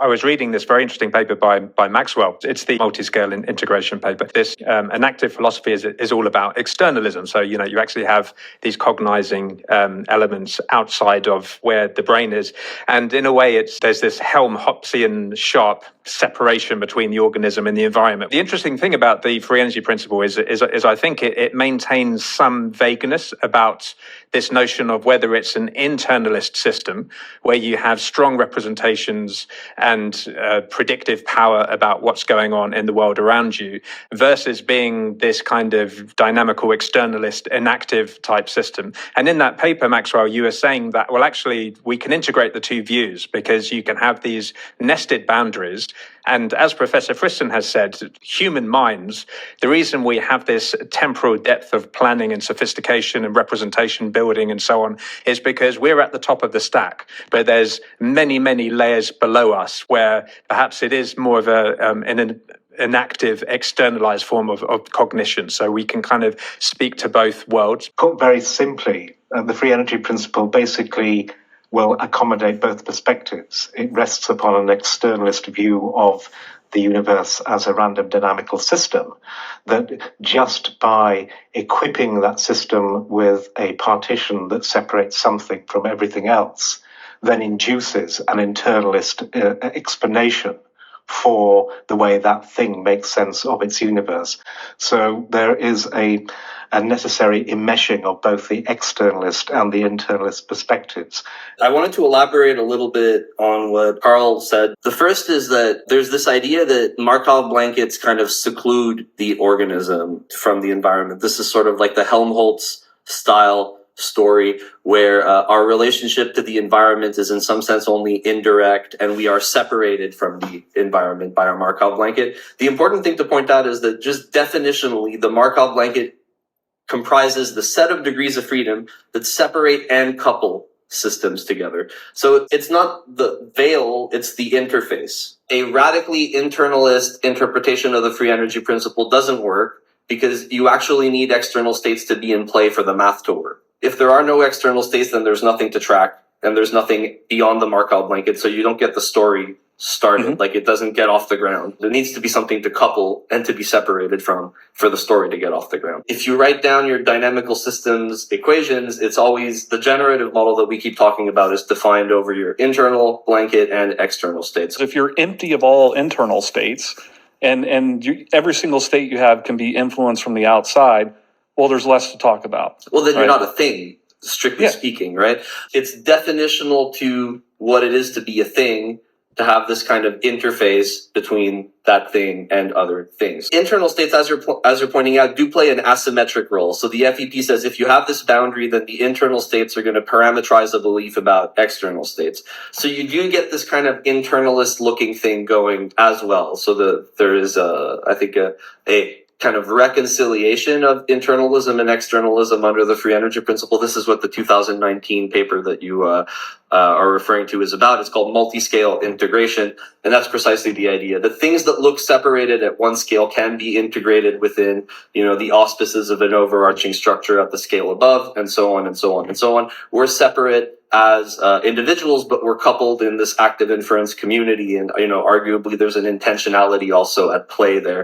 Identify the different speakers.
Speaker 1: I was reading this very interesting paper by Maxwell. It's the multiscale integration paper. This an active philosophy is all about externalism. So, you actually have these cognizing elements outside of where the brain is. And in a way, there's this Helmholtzian sharp separation between the organism and the environment. The interesting thing about the free energy principle is I think it maintains some vagueness about this notion of whether it's an internalist system where you have strong representations and predictive power about what's going on in the world around you versus being this kind of dynamical externalist inactive type system. And in that paper, Maxwell, you were saying that, well, actually, we can integrate the two views because you can have these nested boundaries. And as Professor Friston has said, human minds, the reason we have this temporal depth of planning and sophistication and representation building and so on is because we're at the top of the stack, but there's many, many layers below us where perhaps it is more of an active, externalized form of cognition. So we can kind of speak to both worlds.
Speaker 2: Put very simply, the free energy principle basically will accommodate both perspectives. It rests upon an externalist view of the universe as a random dynamical system, that just by equipping that system with a partition that separates something from everything else, then induces an internalist explanation for the way that thing makes sense of its universe. So there is a necessary enmeshing of both the externalist and the internalist perspectives.
Speaker 3: I wanted to elaborate a little bit on what Karl said. The first is that there's this idea that Markov blankets kind of seclude the organism from the environment. This is sort of like the Helmholtz style story where our relationship to the environment is in some sense only indirect and we are separated from the environment by our Markov blanket. The important thing to point out is that just definitionally, the Markov blanket comprises the set of degrees of freedom that separate and couple systems together. So it's not the veil, it's the interface. A radically internalist interpretation of the free energy principle doesn't work because you actually need external states to be in play for the math to work. If there are no external states, then there's nothing to track and there's nothing beyond the Markov blanket. So you don't get the story started, like it doesn't get off the ground. There needs to be something to couple and to be separated from for the story to get off the ground. If you write down your dynamical systems equations, it's always the generative model that we keep talking about is defined over your internal blanket and external states.
Speaker 4: If you're empty of all internal states and every single state you have can be influenced from the outside, well, there's less to talk about.
Speaker 3: Well, then you're not a thing, strictly speaking, right? It's definitional to what it is to be a thing, to have this kind of interface between that thing and other things. Internal states, as you're pointing out, do play an asymmetric role. So the FEP says if you have this boundary, then the internal states are going to parameterize a belief about external states. So you do get this kind of internalist looking thing going as well. So there is, I think, a kind of reconciliation of internalism and externalism under the free energy principle. This is what the 2019 paper that you are referring to is about. It's called Multiscale Integration, and that's precisely the idea. The things that look separated at one scale can be integrated within, the auspices of an overarching structure at the scale above, and so on and so on and so on. We're separate as individuals, but we're coupled in this active inference community, and arguably there's an intentionality also at play there.